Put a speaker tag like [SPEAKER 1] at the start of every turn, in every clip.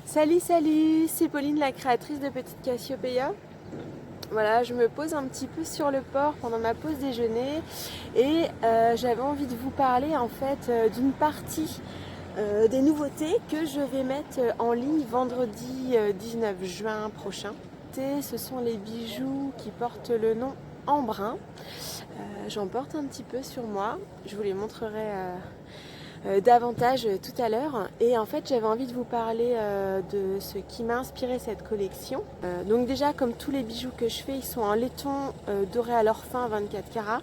[SPEAKER 1] Salut, c'est Pauline, la créatrice de Petite Cassiopeia. Voilà, je me pose un petit peu sur le port pendant ma pause déjeuner et j'avais envie de vous parler en fait d'une partie des nouveautés que je vais mettre en ligne vendredi 19 juin prochain. Ce sont les bijoux qui portent le nom Embrun. J'en porte un petit peu sur moi, je vous les montrerai davantage tout à l'heure. Et en fait, j'avais envie de vous parler de ce qui m'a inspiré cette collection. Donc déjà, comme tous les bijoux que je fais, ils sont en laiton doré à l'or fin 24 carats.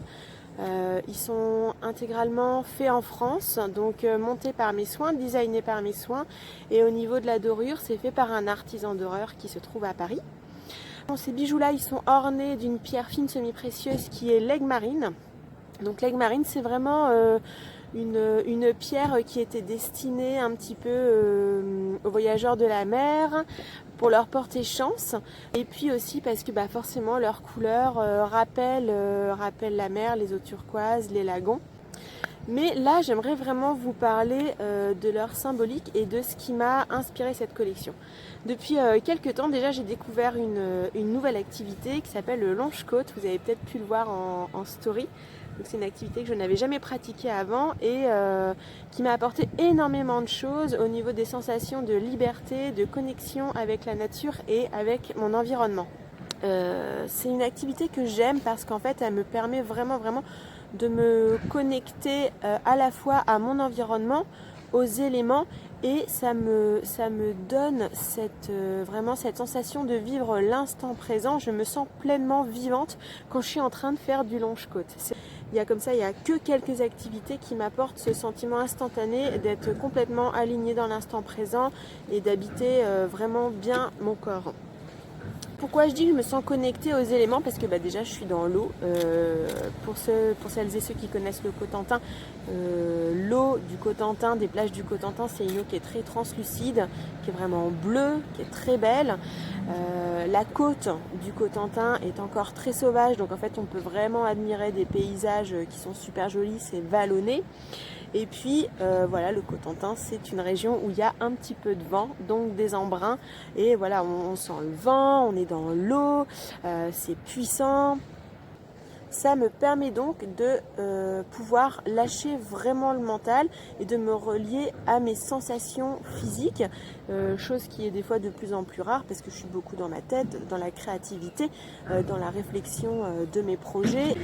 [SPEAKER 1] Ils sont intégralement faits en France, donc montés par mes soins, designés par mes soins. Et au niveau de la dorure, c'est fait par un artisan doreur qui se trouve à Paris. Ces bijoux-là, ils sont ornés d'une pierre fine semi-précieuse qui est l'aigle marine. Donc l'aigle marine, c'est vraiment une pierre qui était destinée un petit peu aux voyageurs de la mer pour leur porter chance, et puis aussi parce que forcément leur couleur rappelle la mer, les eaux turquoises, les lagons. Mais là, j'aimerais vraiment vous parler de leur symbolique et de ce qui m'a inspiré cette collection. Depuis quelques temps déjà, j'ai découvert une nouvelle activité qui s'appelle le longe-côte. Vous avez peut-être pu le voir en story. C'est une activité que je n'avais jamais pratiquée avant et qui m'a apporté énormément de choses au niveau des sensations de liberté, de connexion avec la nature et avec mon environnement. C'est une activité que j'aime parce qu'en fait, elle me permet vraiment de me connecter à la fois à mon environnement, aux éléments, et ça me donne vraiment cette sensation de vivre l'instant présent. Je me sens pleinement vivante quand je suis en train de faire du longe-côte. Il y a que quelques activités qui m'apportent ce sentiment instantané d'être complètement alignée dans l'instant présent et d'habiter vraiment bien mon corps. Pourquoi je dis que je me sens connectée aux éléments? Parce que déjà je suis dans l'eau. Pour celles et ceux qui connaissent le Cotentin, l'eau du Cotentin, des plages du Cotentin, c'est une eau qui est très translucide, qui est vraiment bleue, qui est très belle. La côte du Cotentin est encore très sauvage, donc en fait on peut vraiment admirer des paysages qui sont super jolis, c'est vallonné. Et puis voilà, le Cotentin, c'est une région où il y a un petit peu de vent, donc des embruns. Et voilà, on sent le vent, on est dans l'eau, c'est puissant. Ça me permet donc de pouvoir lâcher vraiment le mental et de me relier à mes sensations physiques, chose qui est des fois de plus en plus rare parce que je suis beaucoup dans ma tête, dans la créativité, dans la réflexion de mes projets.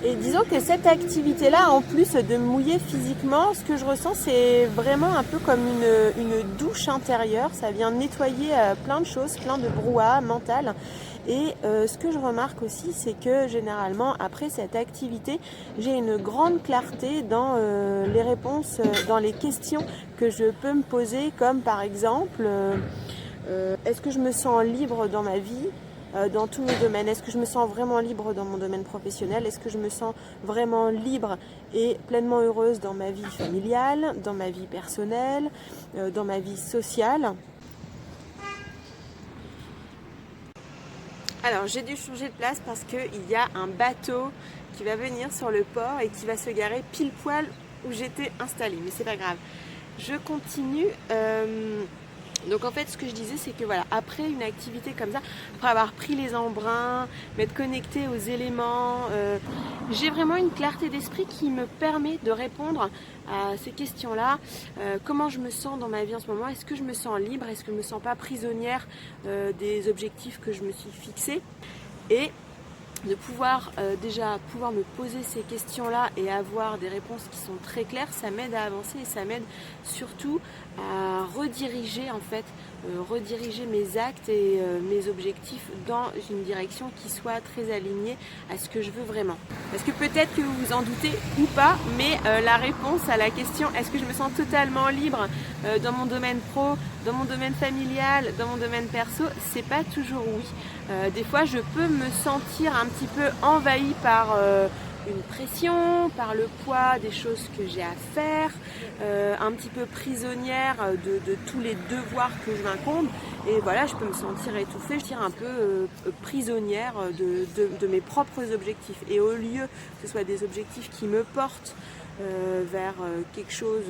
[SPEAKER 1] Et disons que cette activité-là, en plus de me mouiller physiquement, ce que je ressens, c'est vraiment un peu comme une douche intérieure. Ça vient nettoyer plein de choses, plein de brouhaha mental. Et ce que je remarque aussi, c'est que généralement, après cette activité, j'ai une grande clarté dans les réponses, dans les questions que je peux me poser, comme par exemple, est-ce que je me sens libre dans ma vie, dans tous mes domaines? Est-ce que je me sens vraiment libre dans mon domaine professionnel? Est-ce que je me sens vraiment libre et pleinement heureuse dans ma vie familiale, dans ma vie personnelle, dans ma vie sociale? Alors j'ai dû changer de place parce qu'il y a un bateau qui va venir sur le port et qui va se garer pile poil où j'étais installée. Mais c'est pas grave. Je continue. Donc en fait ce que je disais, c'est que voilà, après une activité comme ça, après avoir pris les embruns, m'être connectée aux éléments, j'ai vraiment une clarté d'esprit qui me permet de répondre à ces questions-là. Comment je me sens dans ma vie en ce moment? Est-ce que je me sens libre? Est-ce que je ne me sens pas prisonnière des objectifs que je me suis fixés? Et de pouvoir pouvoir me poser ces questions-là et avoir des réponses qui sont très claires, ça m'aide à avancer et ça m'aide surtout à rediriger mes actes et mes objectifs dans une direction qui soit très alignée à ce que je veux vraiment. Parce que peut-être que vous vous en doutez ou pas, mais la réponse à la question est-ce que je me sens totalement libre dans mon domaine pro, dans mon domaine familial, dans mon domaine perso, c'est pas toujours oui. Des fois je peux me sentir un petit peu envahie par une pression, par le poids des choses que j'ai à faire, un petit peu prisonnière de tous les devoirs que je m'incombe. Et voilà, je peux me sentir étouffée, je dirais un peu prisonnière de mes propres objectifs. Et au lieu que ce soit des objectifs qui me portent vers quelque chose,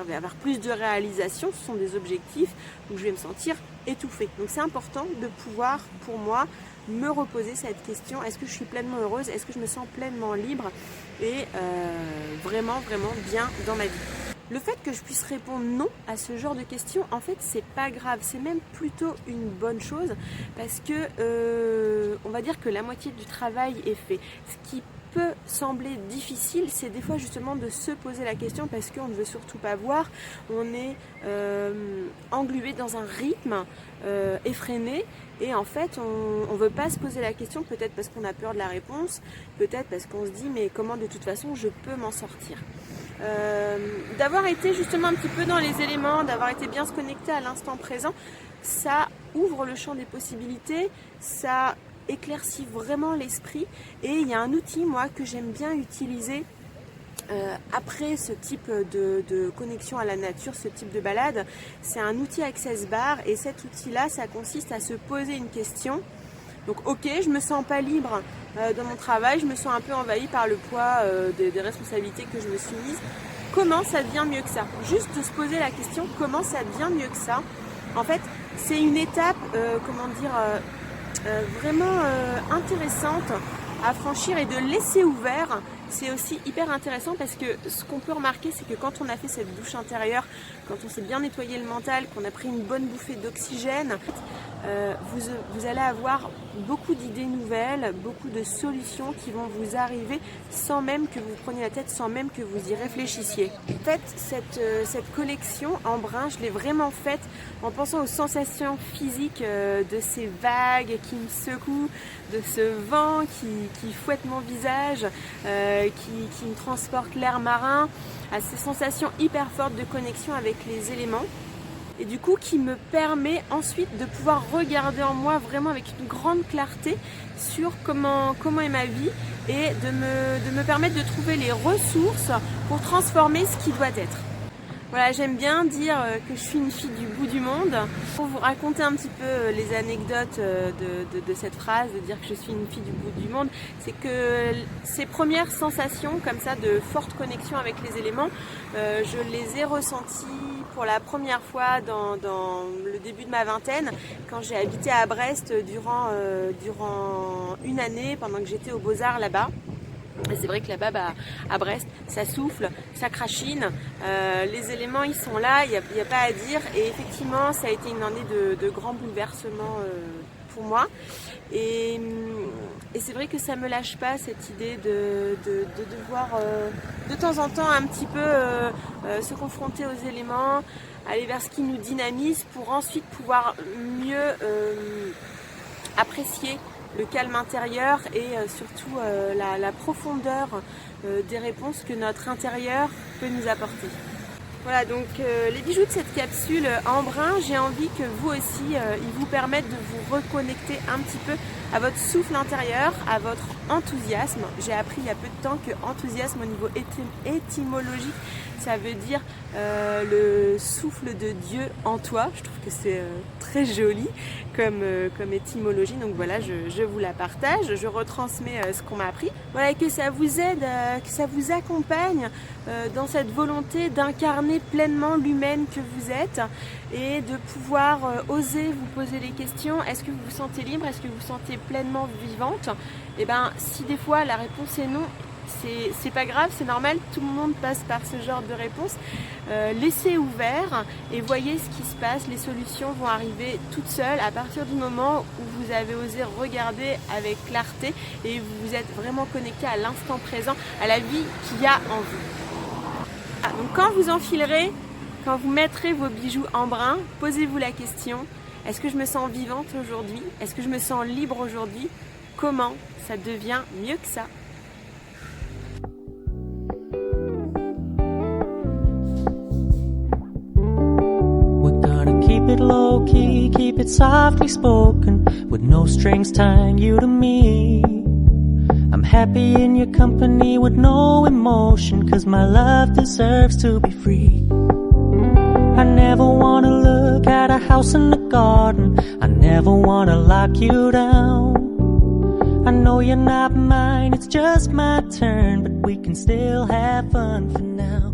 [SPEAKER 1] vers plus de réalisation, ce sont des objectifs où je vais me sentir étouffée. Donc c'est important de pouvoir, pour moi, me reposer cette question, est-ce que je suis pleinement heureuse, est-ce que je me sens pleinement libre et vraiment bien dans ma vie. Le fait que je puisse répondre non à ce genre de questions, en fait, c'est pas grave, c'est même plutôt une bonne chose parce que on va dire que la moitié du travail est fait. Ce qui peut sembler difficile, c'est des fois justement de se poser la question parce qu'on ne veut surtout pas voir, on est englué dans un rythme effréné et en fait on ne veut pas se poser la question, peut-être parce qu'on a peur de la réponse, peut-être parce qu'on se dit mais comment de toute façon je peux m'en sortir. D'avoir été justement un petit peu dans les éléments, d'avoir été bien se connecter à l'instant présent, ça ouvre le champ des possibilités, ça éclaircit vraiment l'esprit et il y a un outil moi que j'aime bien utiliser après ce type de connexion à la nature, ce type de balade, c'est un outil Access Bar et cet outil là ça consiste à se poser une question. Donc ok, je me sens pas libre dans mon travail, je me sens un peu envahie par le poids des responsabilités que je me suis mise. Comment ça devient mieux que ça? Juste de se poser la question, comment ça devient mieux que ça? En fait, c'est une étape, vraiment intéressante à franchir et de laisser ouvert. C'est aussi hyper intéressant parce que ce qu'on peut remarquer, c'est que quand on a fait cette douche intérieure, quand on s'est bien nettoyé le mental, qu'on a pris une bonne bouffée d'oxygène, vous allez avoir beaucoup d'idées nouvelles, beaucoup de solutions qui vont vous arriver sans même que vous preniez la tête, sans même que vous y réfléchissiez. En fait, cette collection en brun, je l'ai vraiment faite en pensant aux sensations physiques de ces vagues qui me secouent, de ce vent qui fouette mon visage, qui me transporte l'air marin, à ces sensations hyper fortes de connexion avec les éléments. Et du coup qui me permet ensuite de pouvoir regarder en moi vraiment avec une grande clarté sur comment est ma vie et de me permettre de trouver les ressources pour transformer ce qui doit être. Voilà, j'aime bien dire que je suis une fille du bout du monde. Pour vous raconter un petit peu les anecdotes de cette phrase, de dire que je suis une fille du bout du monde, c'est que ces premières sensations comme ça de forte connexion avec les éléments, je les ai ressenties pour la première fois dans le début de ma vingtaine, quand j'ai habité à Brest durant une année, pendant que j'étais aux Beaux-Arts là-bas. Et c'est vrai que là-bas, à Brest, ça souffle, ça crachine, les éléments ils sont là, il n'y a pas à dire. Et effectivement, ça a été une année de grands bouleversements pour moi. Et c'est vrai que ça me lâche pas cette idée de devoir de temps en temps un petit peu se confronter aux éléments, aller vers ce qui nous dynamise pour ensuite pouvoir mieux apprécier le calme intérieur et surtout la profondeur des réponses que notre intérieur peut nous apporter. Voilà, donc les bijoux de cette capsule en brun, j'ai envie que vous aussi, ils vous permettent de vous reconnecter un petit peu à votre souffle intérieur, à votre enthousiasme. J'ai appris il y a peu de temps que enthousiasme au niveau étymologique, ça veut dire le souffle de Dieu en toi. Je trouve que c'est très joli comme étymologie. Donc voilà, je vous la partage, je retransmets ce qu'on m'a appris. Voilà, et que ça vous aide, que ça vous accompagne dans cette volonté d'incarner pleinement l'humaine que vous êtes et de pouvoir oser vous poser les questions. Est-ce que vous vous sentez libre? Est-ce que vous vous sentez pleinement vivante? Et bien, si des fois la réponse est non, c'est pas grave, c'est normal, tout le monde passe par ce genre de réponse. Laissez ouvert et voyez ce qui se passe, les solutions vont arriver toutes seules à partir du moment où vous avez osé regarder avec clarté et vous vous êtes vraiment connecté à l'instant présent, à la vie qu'il y a en vous. Donc quand vous enfilerez, quand vous mettrez vos bijoux en brun, posez-vous la question, est-ce que je me sens vivante aujourd'hui? Est-ce que je me sens libre aujourd'hui? Comment ça devient mieux que ça?
[SPEAKER 2] Keep it low key, keep it softly spoken, with no strings tying you to me. I'm happy in your company with no emotion, 'cause my love deserves to be free. I never wanna look at a house in the garden, I never wanna lock you down. I know you're not mine, it's just my turn, but we can still have fun for now.